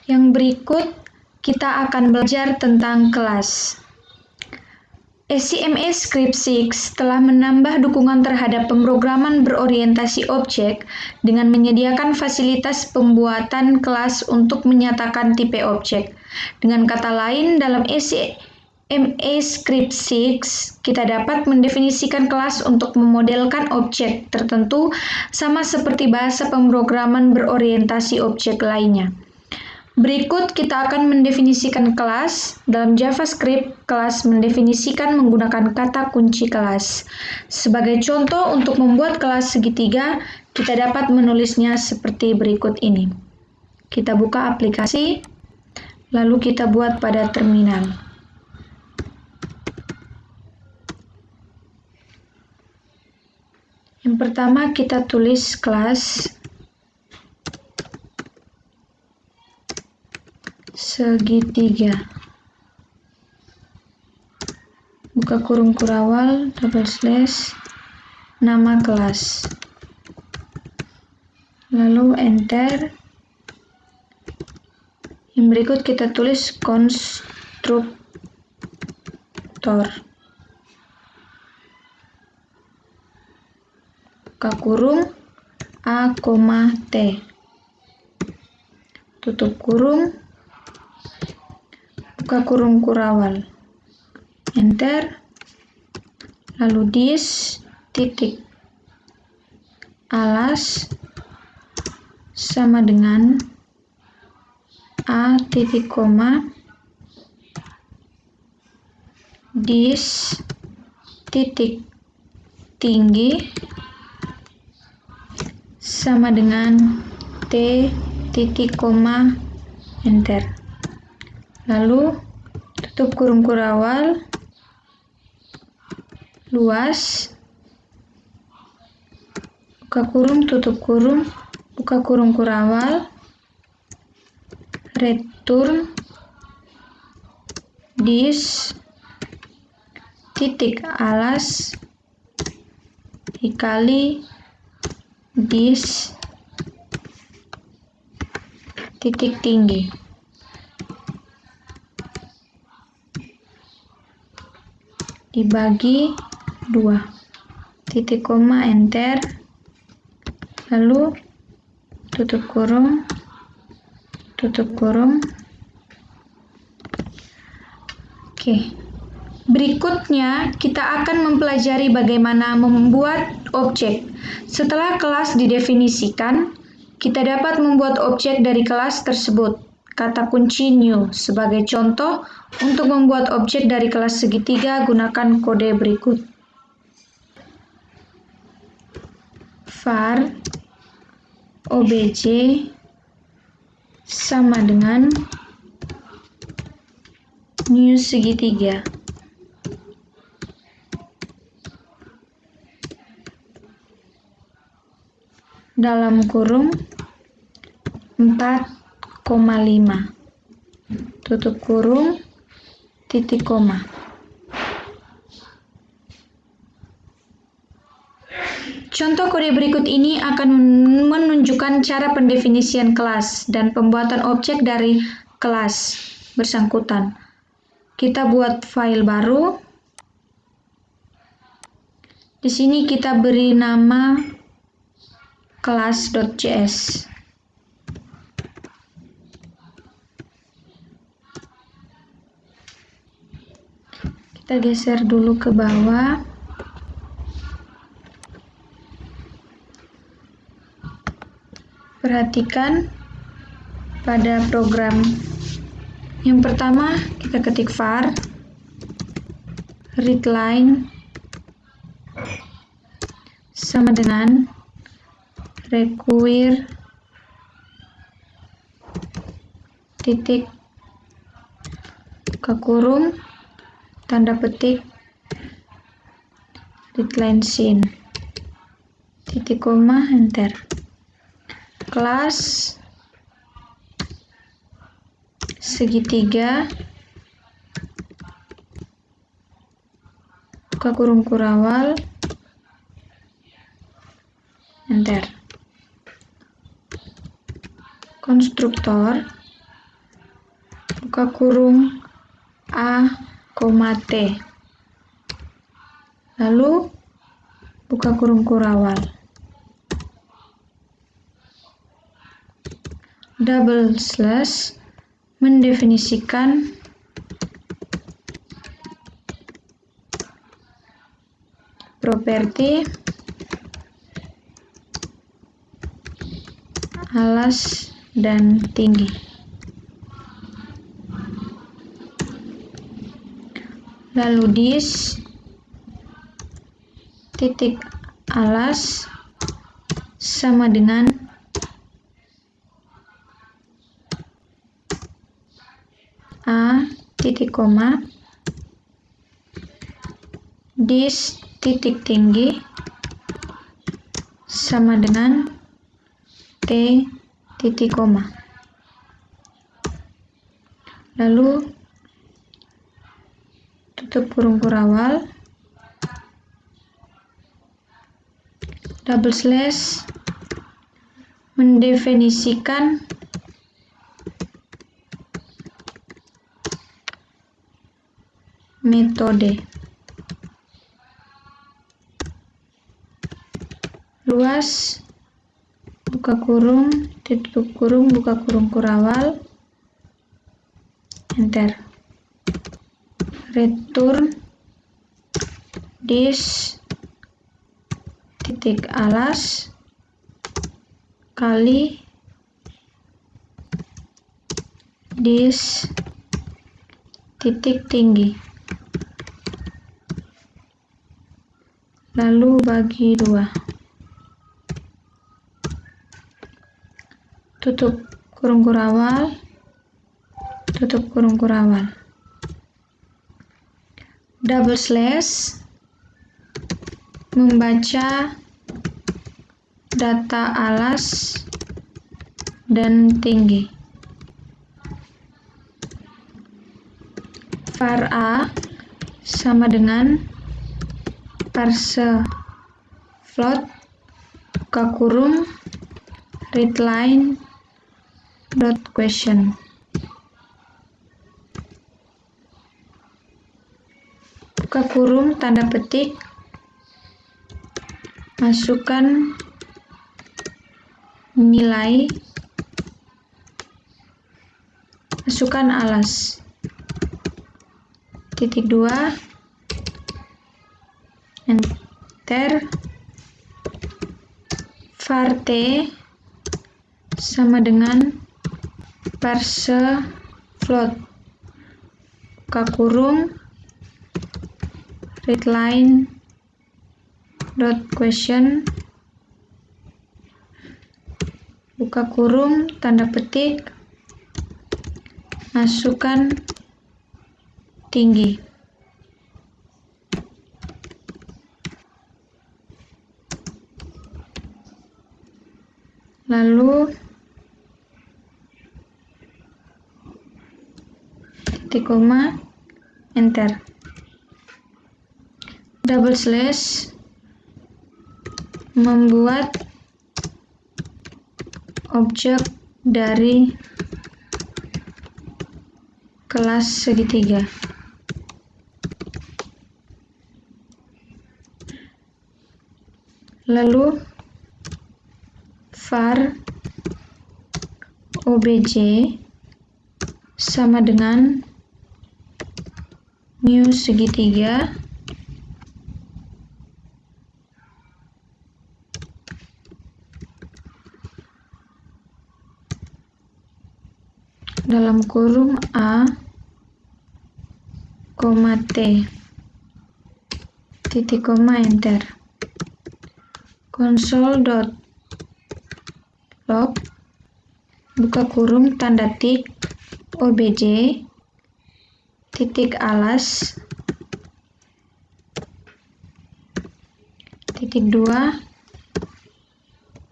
Yang berikut kita akan belajar tentang kelas. SCMA Script 6 telah menambah dukungan terhadap pemrograman berorientasi objek dengan menyediakan fasilitas pembuatan kelas untuk menyatakan tipe objek. Dengan kata lain, dalam SCMA Script 6, kita dapat mendefinisikan kelas untuk memodelkan objek tertentu sama seperti bahasa pemrograman berorientasi objek lainnya. Berikut kita akan mendefinisikan kelas. Dalam JavaScript, kelas mendefinisikan menggunakan kata kunci kelas. Sebagai contoh untuk membuat kelas segitiga, kita dapat menulisnya seperti berikut ini. Kita buka aplikasi, lalu kita buat pada terminal. Yang pertama kita tulis kelas segitiga, buka kurung kurawal, double slash, nama kelas, lalu enter. Yang berikut kita tulis konstruktor, buka kurung A, T, tutup kurung, buka kurung kurawal, enter, lalu this titik alas sama dengan A titik koma this titik tinggi sama dengan T titik koma enter. Lalu tutup kurung kurawal, luas, buka kurung, tutup kurung, buka kurung kurawal, return this titik alas dikali this titik tinggi. Dibagi 2, titik koma, enter, lalu tutup kurung, Oke. Berikutnya kita akan mempelajari bagaimana membuat objek. Setelah kelas didefinisikan, kita dapat membuat objek dari kelas tersebut. Kata kunci new. Sebagai contoh, untuk membuat objek dari kelas segitiga, gunakan kode berikut. var obj sama dengan new segitiga. Dalam kurung 4,5, tutup kurung, titik koma. Contoh kode berikut ini akan menunjukkan cara pendefinisian kelas dan pembuatan objek dari kelas bersangkutan. Kita buat file baru. Di sini kita beri nama kelas.js. Kita geser dulu ke bawah. Perhatikan pada program yang pertama, kita ketik var readline sama dengan require titik buka kurung tanda petik readline scene titik koma enter. Kelas segitiga buka kurung kurawal enter. Konstruktor buka kurung A, T. Lalu buka kurung kurawal. Double slash mendefinisikan properti alas dan tinggi. Lalu dis titik alas sama dengan A titik koma dis titik tinggi sama dengan T titik koma. Lalu tutup kurung kurawal, double slash mendefinisikan metode. Luas buka kurung, tutup kurung, buka kurung kurawal, enter. Return dis titik alas kali dis titik tinggi, lalu bagi 2. Tutup kurung kurawal, tutup kurung kurawal, double slash membaca data alas dan tinggi. Var A sama dengan parse float buka kurung readline dot question. Buka kurung tanda petik, masukkan nilai, masukkan alas, titik 2, enter. Var T sama dengan parse float buka kurung readline dot question buka kurung tanda petik, masukkan tinggi. Lalu titik koma, enter. Double slash membuat objek dari kelas segitiga. Lalu var obj sama dengan new segitiga dalam kurung A, T, titik koma, enter. Console.log buka kurung tanda tik obj titik alas titik 2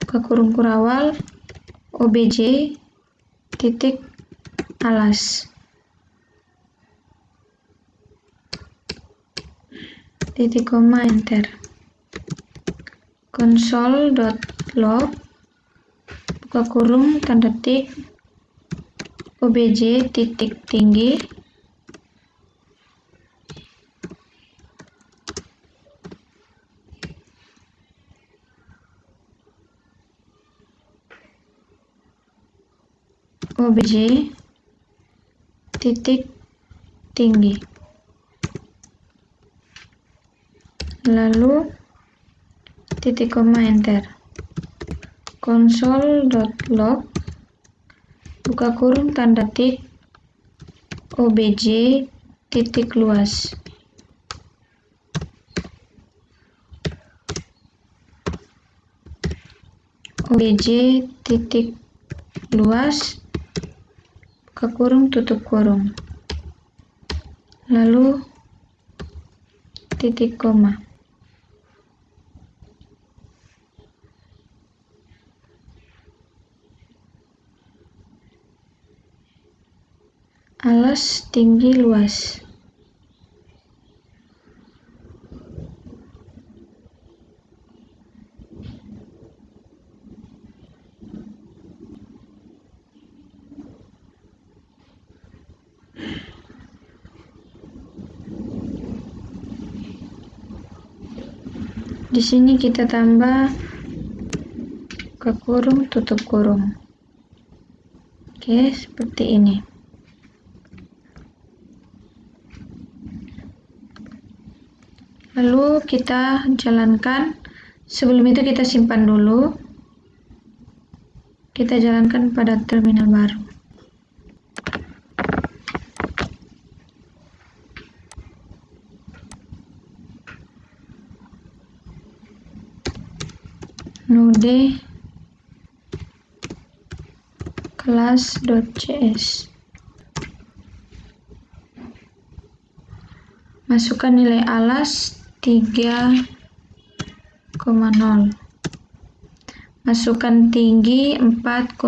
buka kurung kurawal obj titik alas titik koma, enter. Console.log buka kurung tanda tik OBJ titik tinggi OBJ titik tinggi, lalu titik koma enter. Console.log buka kurung tanda tik OBJ titik luas. OBJ titik luas buka kurung tutup kurung, lalu titik koma. Alas tinggi luas. Di sini kita tambah buka kurung tutup kurung. Oke, seperti ini. Lalu kita jalankan. Sebelum itu kita simpan dulu. Kita jalankan pada terminal baru. Node class.cs. Masukkan nilai alas 3,0. Masukkan tinggi 4,5.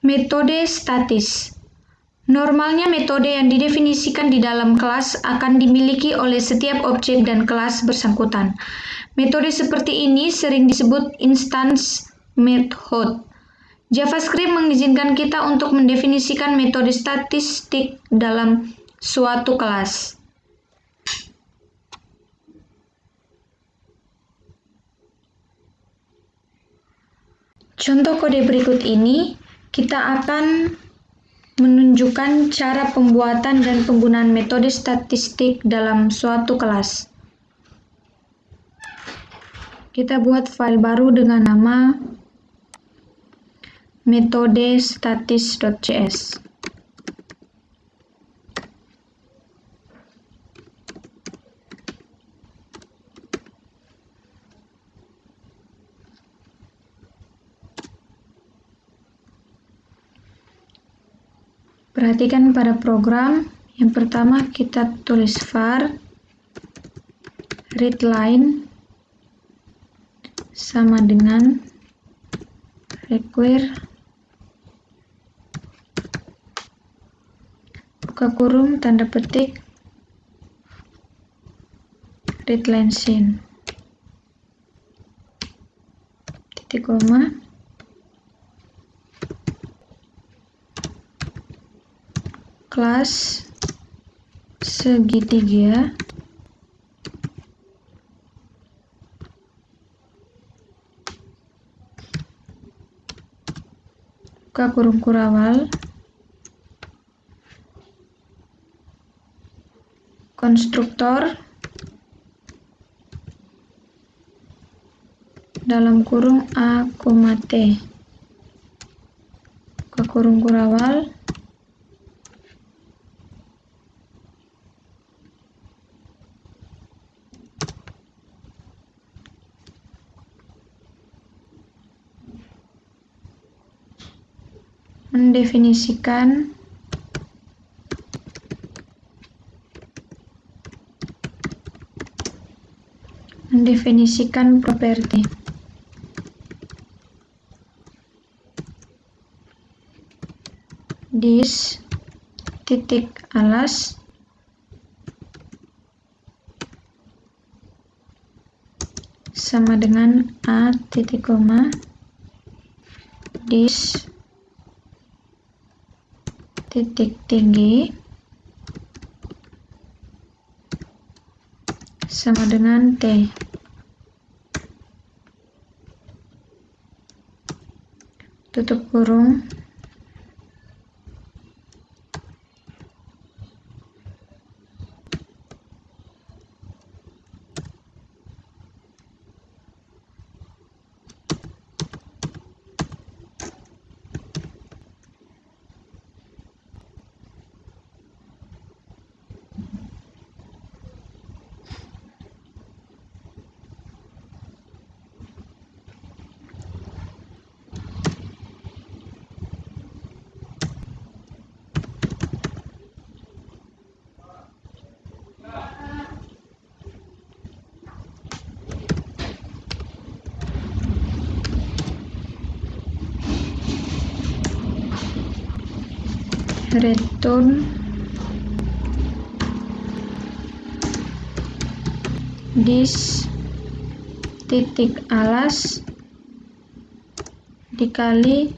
Metode statis. Normalnya metode yang didefinisikan di dalam kelas akan dimiliki oleh setiap objek dan kelas bersangkutan. Metode seperti ini sering disebut instance method. JavaScript mengizinkan kita untuk mendefinisikan metode statistik dalam suatu kelas. Contoh kode berikut ini, kita akan menunjukkan cara pembuatan dan penggunaan metode statistik dalam suatu kelas. Kita buat file baru dengan nama metode statis.cs. Perhatikan pada program. Yang pertama kita tulis var readline sama dengan require buka kurung tanda petik readline scene titik koma kelas segitiga buka kurung kurawal konstruktor dalam kurung a, t buka kurung kurawal mendefinisikan properti. This titik alas sama dengan A titik koma dis titik tinggi sama dengan T. Tutup kurung. Return dis titik alas dikali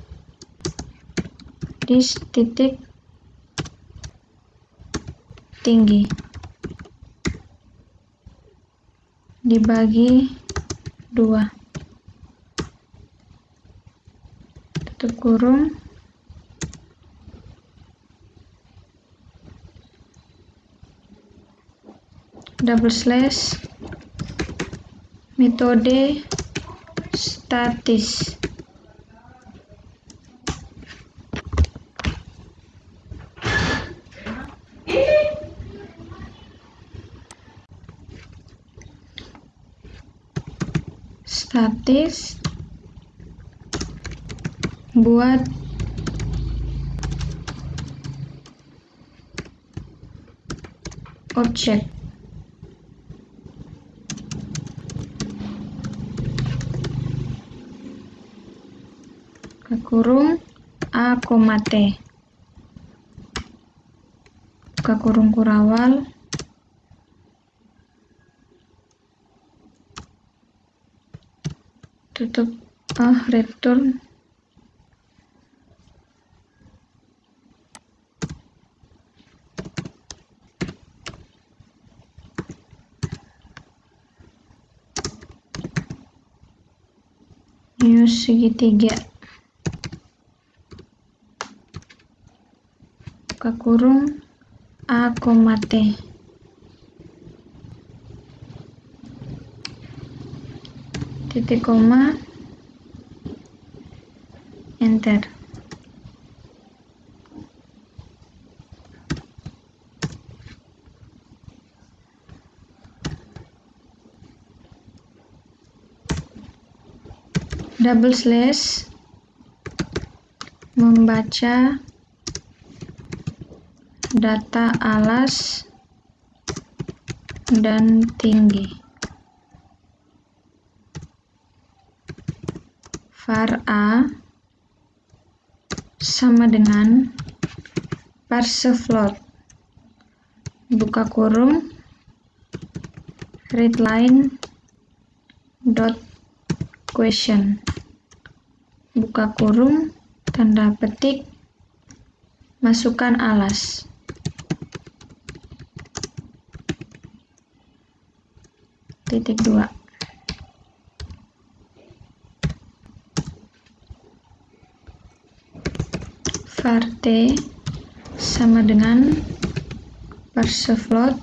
dis titik tinggi dibagi 2. Tutup kurung. Double slash metode statis. Statis buat objek. Kurung A, T. Buka kurung kurawal. Tutup return. New segitiga. Buka kurung A, T. Titik koma, enter. Double slash membaca data alas dan tinggi. Var A sama dengan parse float. Buka kurung readline dot question. Buka kurung tanda petik masukkan alas. Titik 2. Var T sama dengan parse float.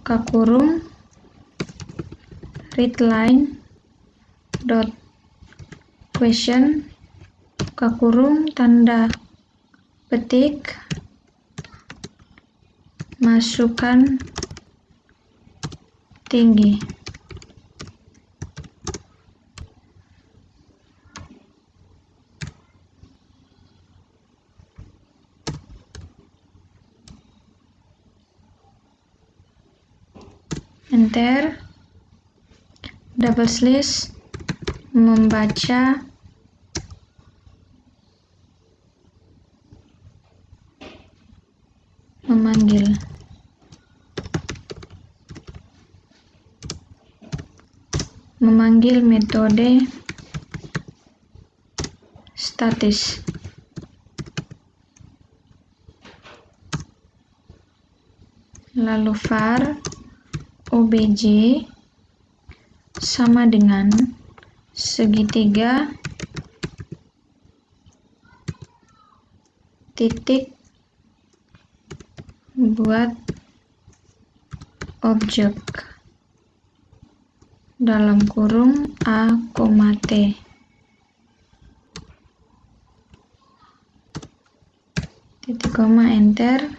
Buka kurung readline dot question. Buka kurung tanda petik masukkan tinggi. Enter. Double slash membaca memanggil metode statis. Lalu var obj sama dengan segitiga titik buat objek dalam kurung A, T. Titik koma, enter.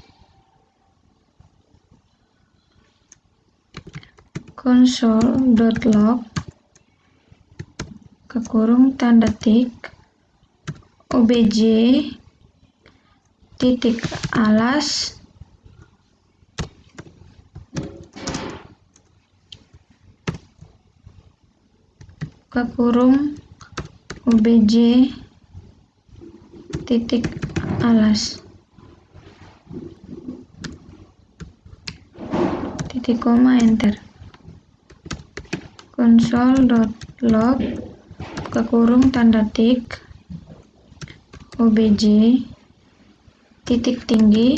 Console.log tanda tik obj titik alas obj titik alas titik koma, enter. Console.log tanda tik obj titik tinggi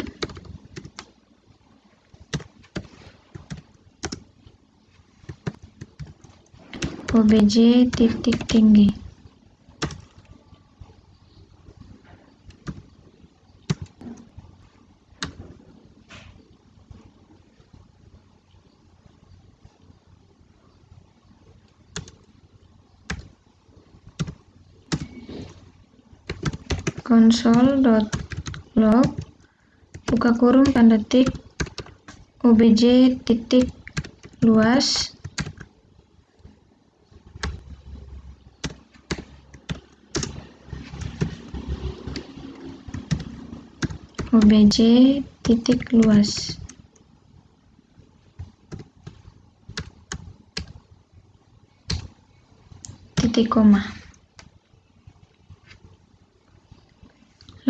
obj titik tinggi. Console.log tanda tik obj titik luas obj titik luas titik koma.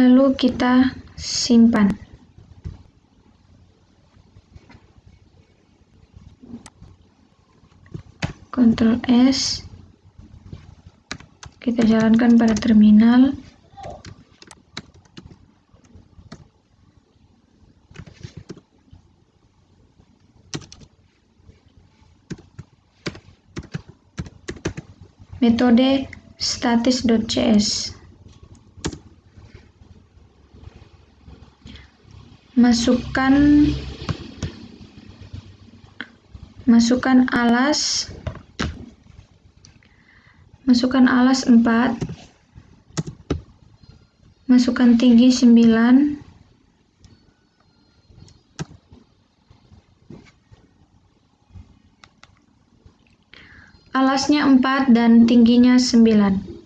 Lalu kita simpan. Ctrl S, kita jalankan pada terminal. Metode statis.cs. Masukkan alas 4, masukkan tinggi 9, alasnya 4 dan tingginya 9.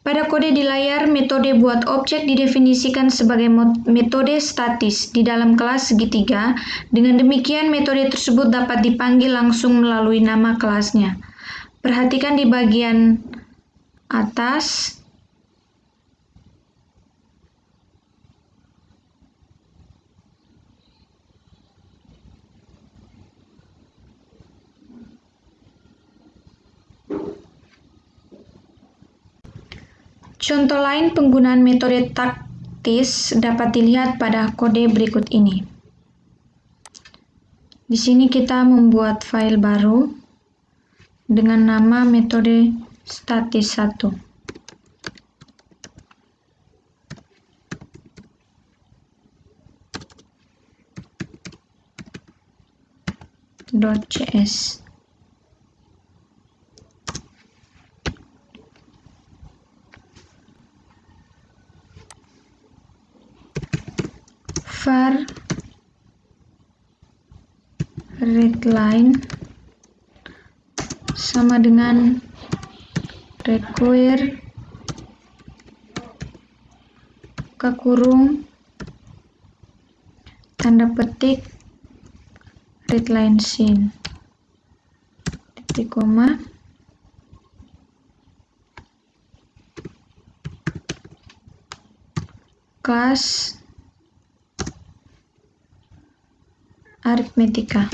Pada kode di layar, metode buat objek didefinisikan sebagai metode statis di dalam kelas segitiga. Dengan demikian, metode tersebut dapat dipanggil langsung melalui nama kelasnya. Perhatikan di bagian atas. Contoh lain penggunaan metode taktis dapat dilihat pada kode berikut ini. Di sini kita membuat file baru dengan nama metode statis1. .cs. var readline sama dengan require tanda petik readline scene titik koma class aritmetika.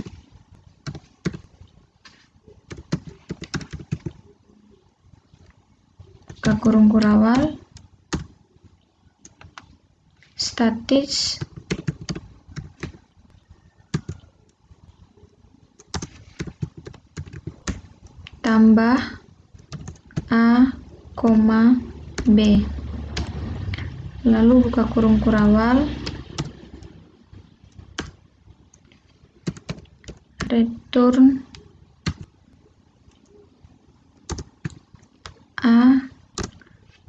Buka kurung kurawal, statis, tambah A, B. Lalu buka kurung kurawal, return A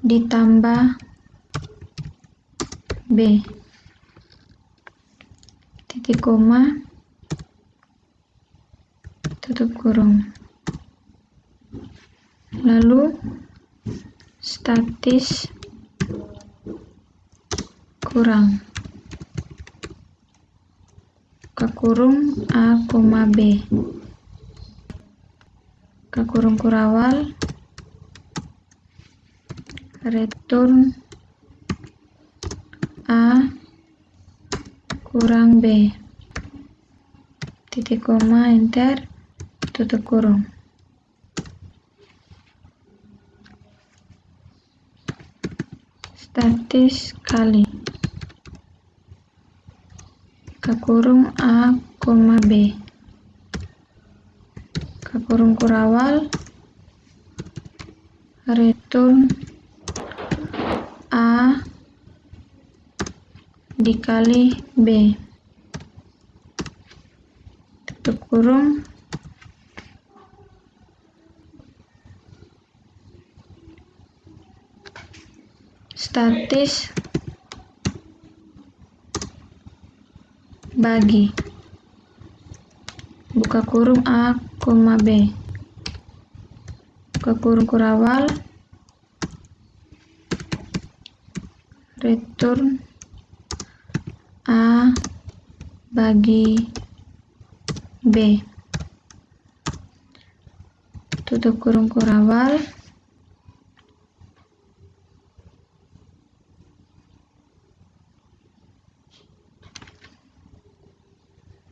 ditambah B, titik koma, tutup kurung. Lalu statis kurang, buka kurung A, B, buka kurung kurawal, return A kurang B, titik koma, enter, tutup kurung. Statis kali, buka kurung A, B, buka kurung kurawal, return A dikali B, tutup kurung. Statis bagi, buka kurung A, B, buka kurung kurawal, return A bagi B, tutup kurung kurawal.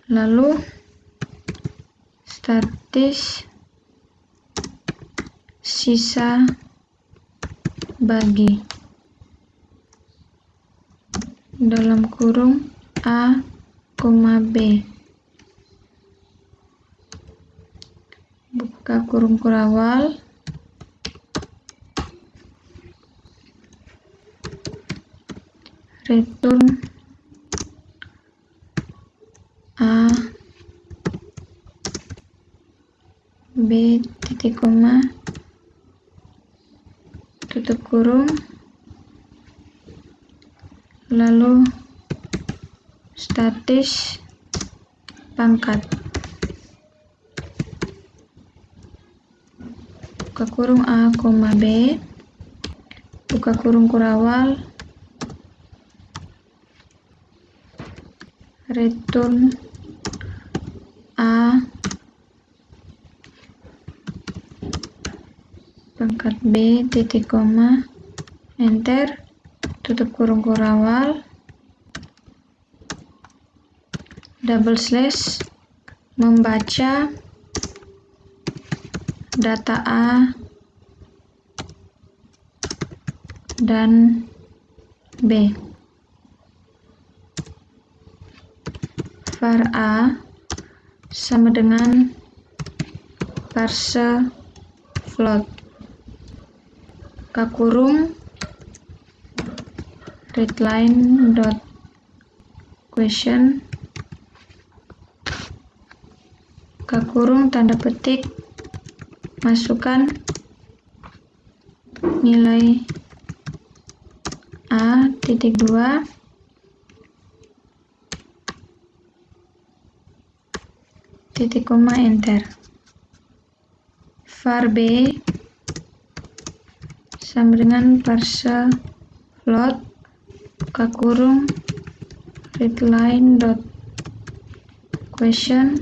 Lalu statis sisa bagi, dalam kurung A, B, buka kurung kurawal, return A B, titik koma, tutup kurung. Lalu statis pangkat, buka kurung A, B, buka kurung kurawal, return A pangkat B, titik koma, enter, tutup kurung kurawal, double slash, membaca data A dan B. Var A sama dengan parse float, buka kurung, readline dot question, buka kurung, tanda petik, masukkan nilai A, titik 2, titik koma, enter. Var B sama dengan parse float, buka kurung, readline dot question,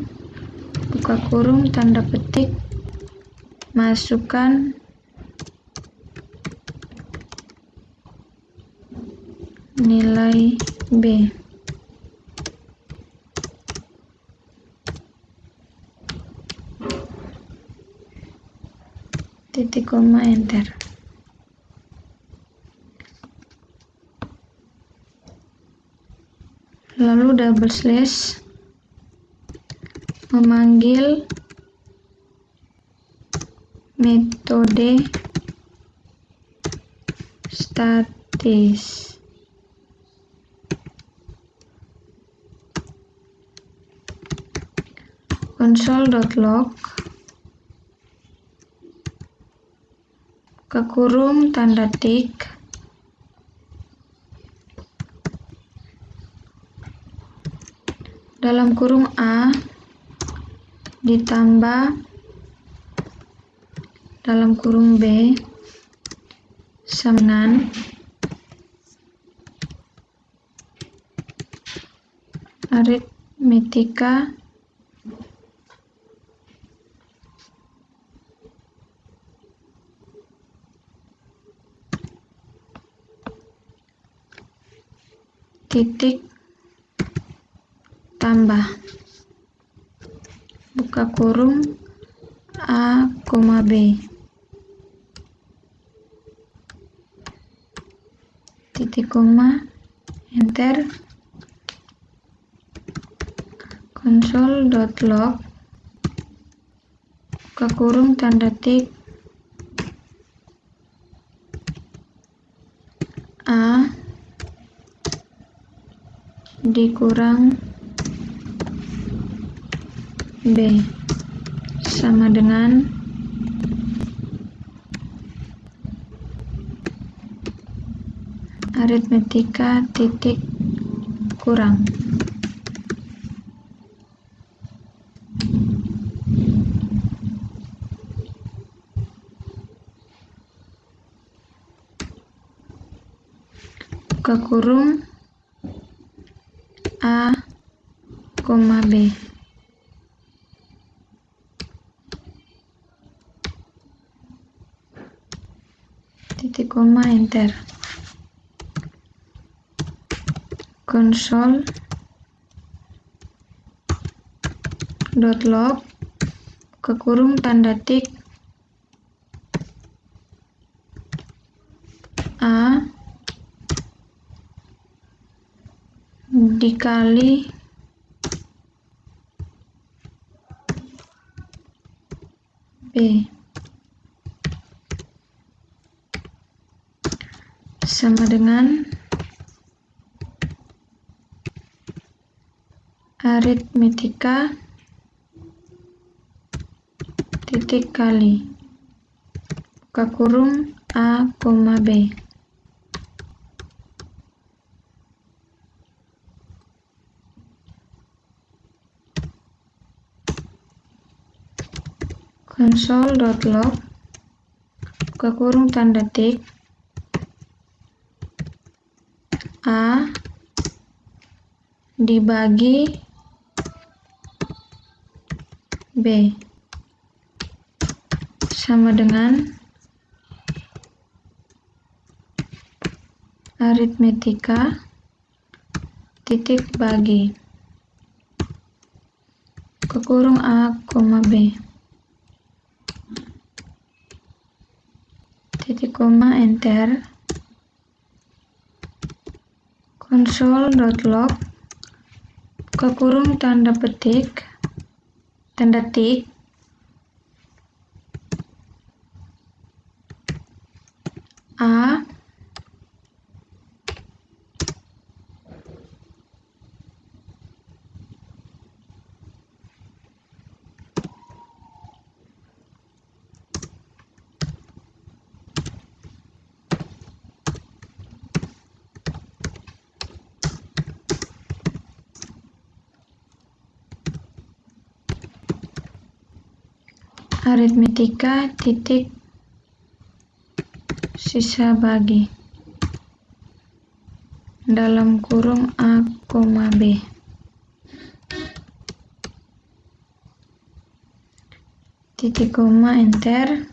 buka kurung, tanda petik, masukkan nilai B. titik koma, enter. Lalu double slash memanggil metode statis. Console.log buka kurung tanda tik dalam kurung A ditambah dalam kurung B sama dengan aritmetika titik tambah buka kurung A, B titik koma, enter. Console.log buka kurung tanda tik A dikurang B sama dengan aritmetika titik kurang. Buka kurung A, B titik koma, enter. Console.log buka kurung tanda tik A dikali B sama dengan aritmetika titik kali buka kurung A, B console.log buka kurung tanda tik A dibagi B sama dengan aritmetika titik bagi buka kurung A, B titik koma, enter. Console.log buka kurung tanda tik A aritmetika titik sisa bagi dalam kurung A, B titik koma, enter.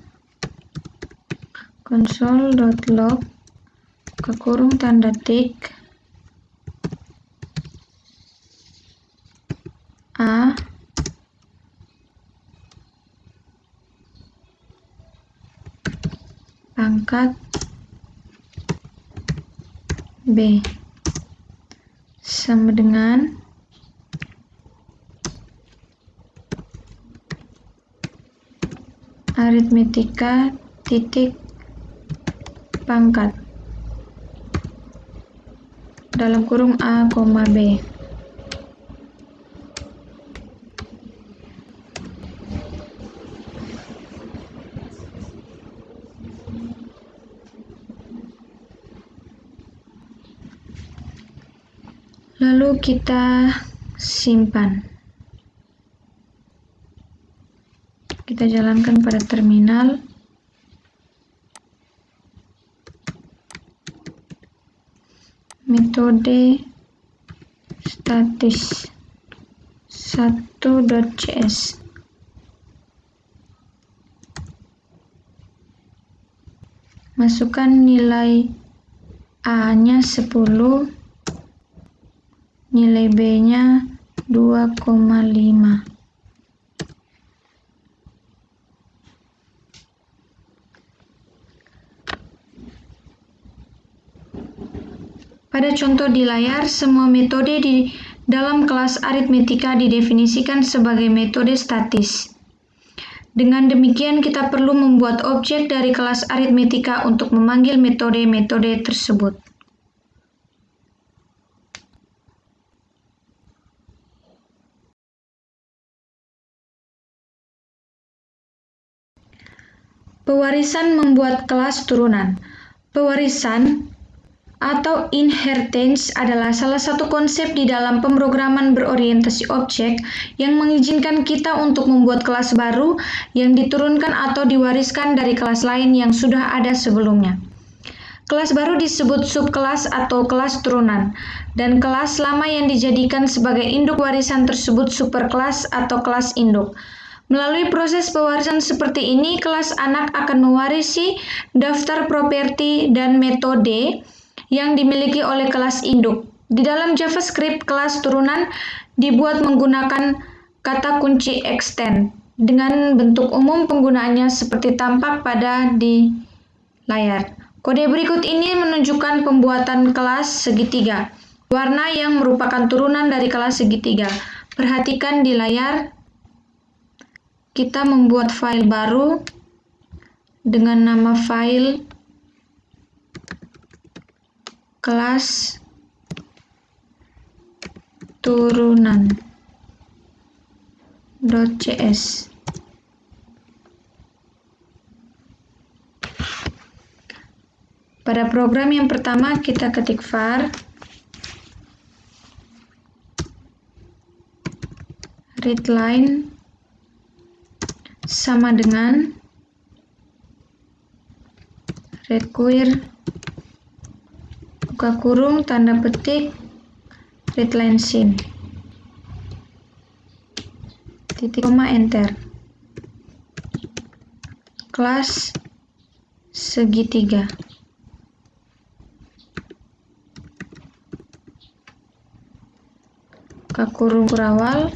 Console.log buka kurung tanda tik A pangkat B sama dengan aritmetika titik pangkat dalam kurung A, B. Lalu kita simpan. Kita jalankan pada terminal. Metode statis 1.cs. Masukkan nilai A-nya 10, nilai B-nya 2,5. Pada contoh di layar, semua metode di dalam kelas aritmetika didefinisikan sebagai metode statis. Dengan demikian, kita perlu membuat objek dari kelas aritmetika untuk memanggil metode-metode tersebut. Pewarisan membuat kelas turunan. Pewarisan atau inheritance adalah salah satu konsep di dalam pemrograman berorientasi objek yang mengizinkan kita untuk membuat kelas baru yang diturunkan atau diwariskan dari kelas lain yang sudah ada sebelumnya. Kelas baru disebut subkelas atau kelas turunan, dan kelas lama yang dijadikan sebagai induk warisan tersebut superkelas atau kelas induk. Melalui proses pewarisan seperti ini, kelas anak akan mewarisi daftar properti dan metode yang dimiliki oleh kelas induk. Di dalam JavaScript, kelas turunan dibuat menggunakan kata kunci extend dengan bentuk umum penggunaannya seperti tampak pada di layar. Kode berikut ini menunjukkan pembuatan kelas segitiga, warna yang merupakan turunan dari kelas segitiga. Perhatikan di layar, kita membuat file baru dengan nama file kelas turunan.cs. Pada program yang pertama kita ketik var readline sama dengan require buka kurung tanda petik readline sin titik koma enter. Kelas segitiga. Buka kurung kurawal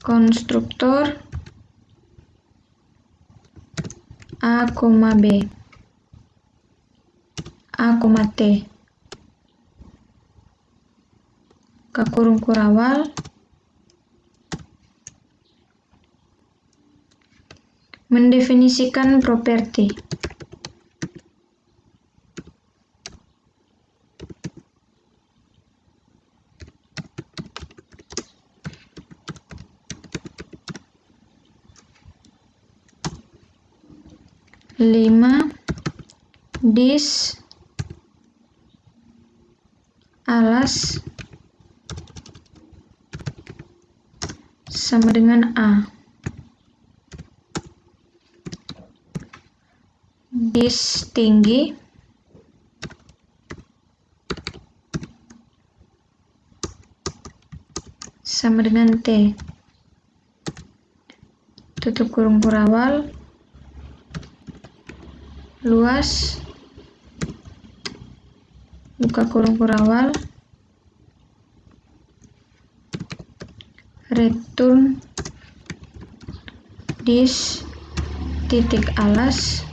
konstruktor A, B, A, T. Buka kurung kurawal mendefinisikan properti. Dis alas sama dengan A. Dis tinggi sama dengan T. Tutup kurung kurawal. Luas buka kurung kurawal return dis titik alas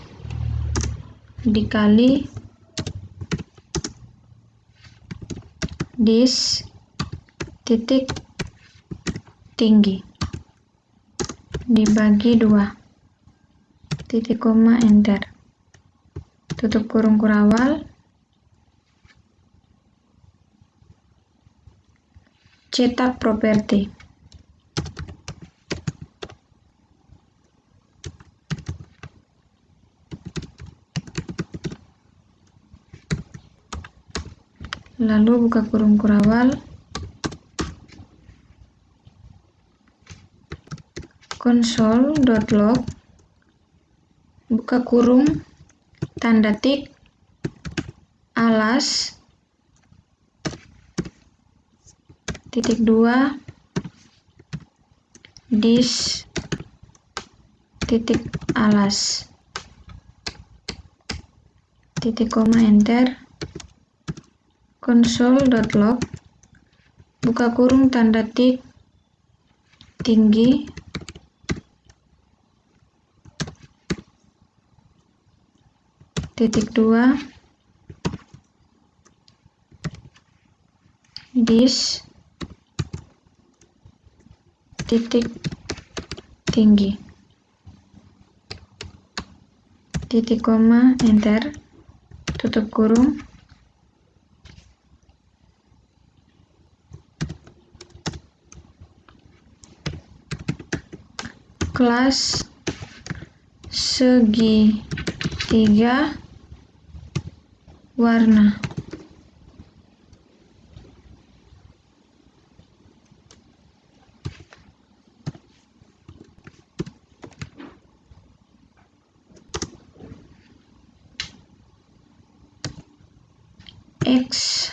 dikali dis titik tinggi dibagi 2, titik koma, enter, tutup kurung kurawal, cetak properti. Lalu buka kurung kurawal, console.log, buka kurung, tanda tik, alas, titik 2, dis, titik alas, titik koma, enter, console.log, buka kurung, tanda tik, tinggi, titik 2, dis, titik tinggi, titik koma, enter, tutup kurung, kelas segitiga warna. Extends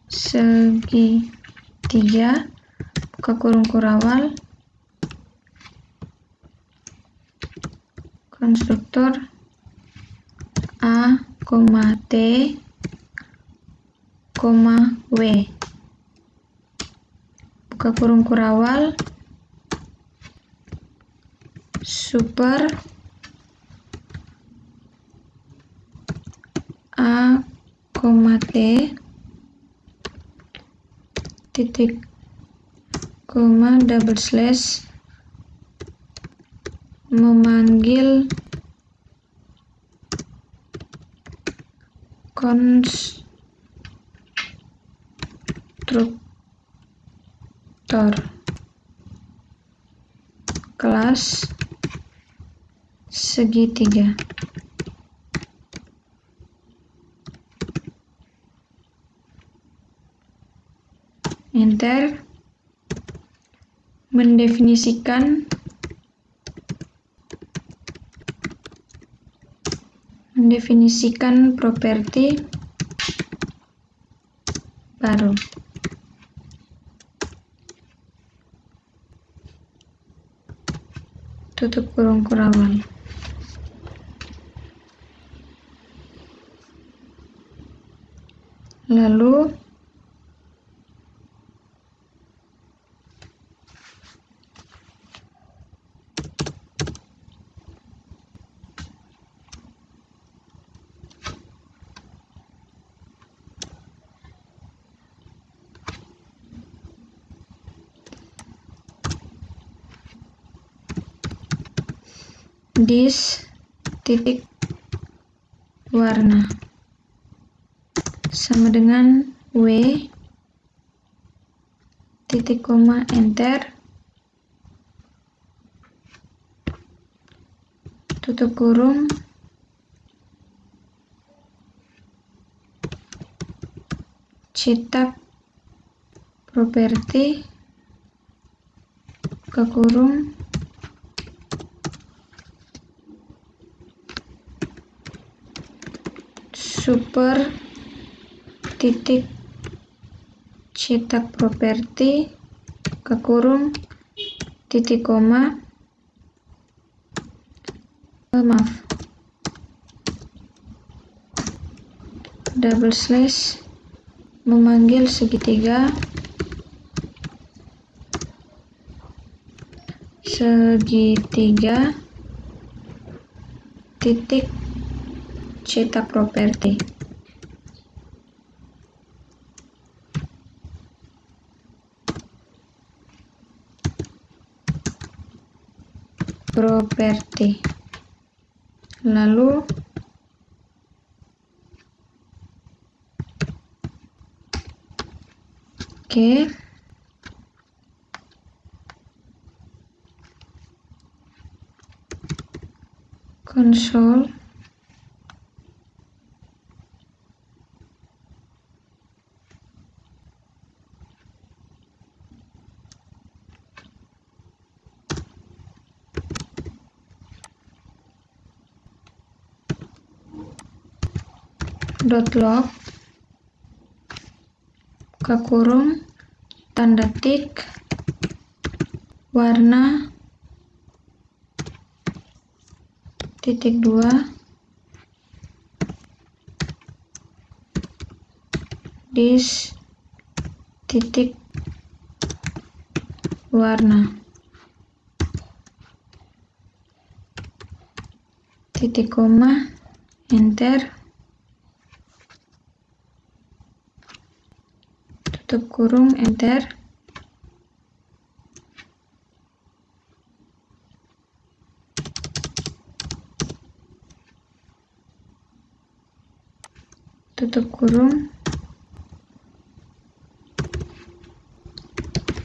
segitiga, buka kurung kurawal, konstruktor A, T, W, buka kurung kurawal, super A, T, titik koma, double slash, memanggil konstruktor kelas segitiga. Enter. Mendefinisikan properti baru. Tutup kurung kurawal. Lalu dis titik warna sama dengan W titik koma, enter, tutup kurung, cetak properti, buka kurung, super titik cetak properti, buka kurung, titik koma, double slash, memanggil segitiga, segitiga titik cetak properti. Lalu console .log buka kurung tanda tik warna titik 2 dis titik warna titik koma enter, tutup kurung enter, tutup kurung,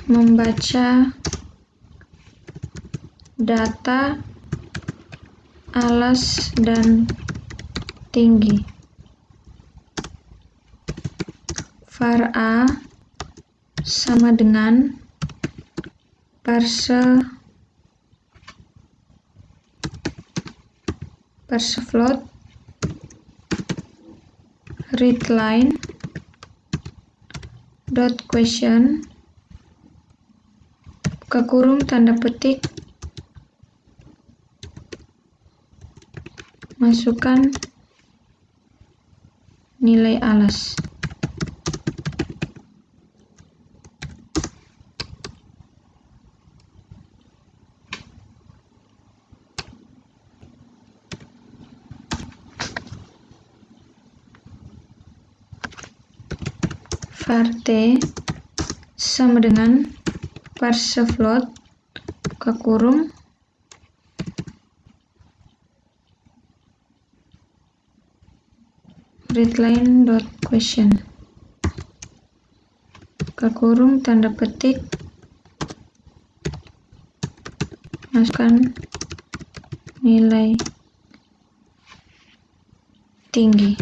membaca data alas dan tinggi. Var A sama dengan parse float readline dot question buka kurung tanda petik masukkan nilai alas. Var T sama dengan parse float buka kurung readline dot question buka kurung tanda petik masukkan nilai tinggi.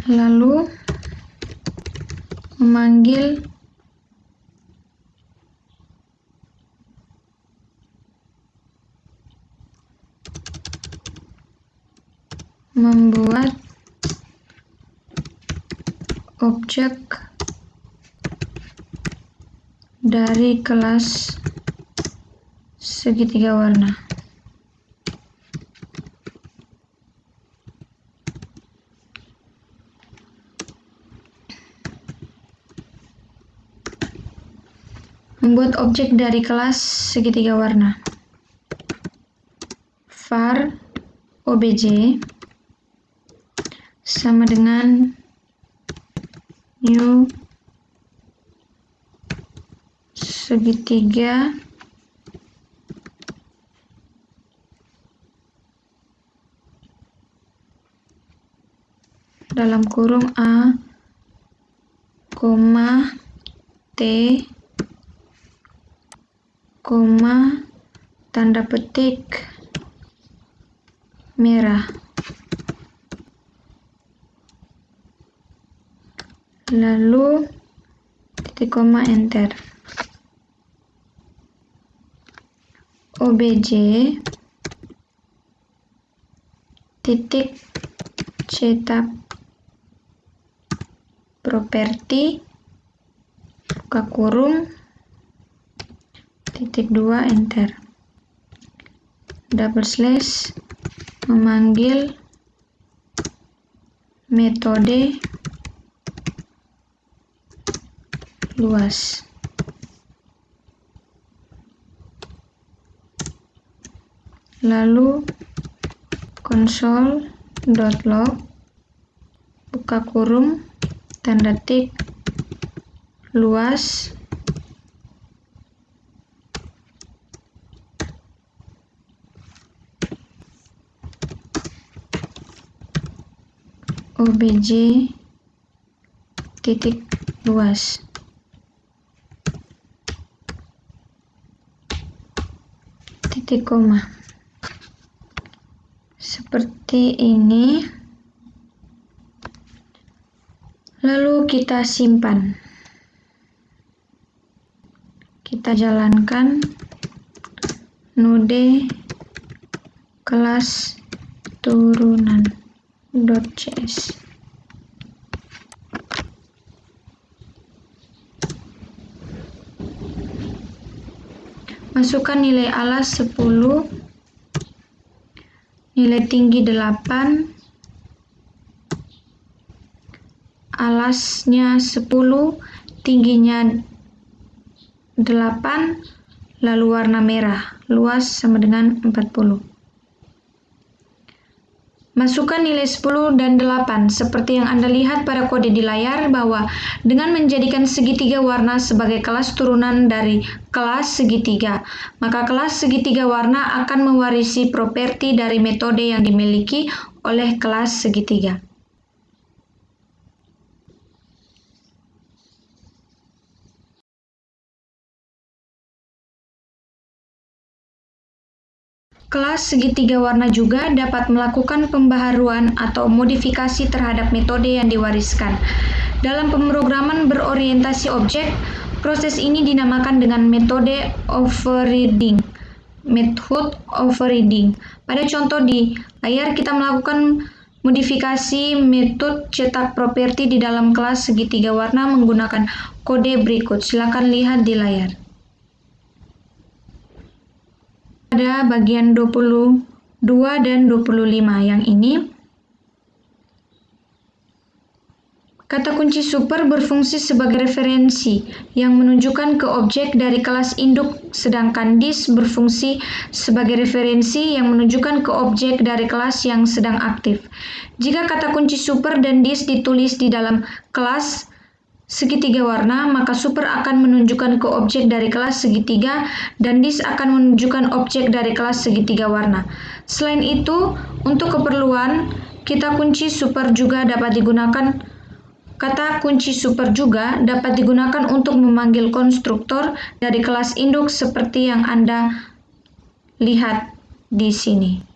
Lalu memanggil membuat objek dari kelas segitiga warna. Membuat objek dari kelas segitiga warna. Var obj sama dengan new segitiga dalam kurung A, T, tanda petik merah. Lalu titik koma enter. Obj titik cetak properti buka kurung titik 2 enter. memanggil metode luas. Lalu console.log buka kurung tanda tik luas obj titik luas. Titik koma. Seperti ini. Lalu kita simpan. Kita jalankan node kelas turunan.cs. Masukkan nilai alas 10, nilai tinggi 8, alasnya 10, tingginya 8, lalu warna merah, luas sama dengan 40. Masukkan nilai 10 dan 8 seperti yang Anda lihat pada kode di layar bahwa dengan menjadikan segitiga warna sebagai kelas turunan dari kelas segitiga, maka kelas segitiga warna akan mewarisi properti dari metode yang dimiliki oleh kelas segitiga. Kelas segitiga warna juga dapat melakukan pembaharuan atau modifikasi terhadap metode yang diwariskan. Dalam pemrograman berorientasi objek, proses ini dinamakan dengan metode overriding. Method overriding. Pada contoh di layar kita melakukan modifikasi metode cetak properti di dalam kelas segitiga warna menggunakan kode berikut. Silakan lihat di layar. Pada bagian 22 dan 25 yang ini, kata kunci super berfungsi sebagai referensi yang menunjukkan ke objek dari kelas induk, sedangkan dis berfungsi sebagai referensi yang menunjukkan ke objek dari kelas yang sedang aktif. Jika kata kunci super dan dis ditulis di dalam kelas segitiga warna, maka super akan menunjukkan ke objek dari kelas segitiga dan dis akan menunjukkan objek dari kelas segitiga warna. Selain itu, untuk keperluan kata kunci super juga dapat digunakan untuk memanggil konstruktor dari kelas induk seperti yang Anda lihat di sini.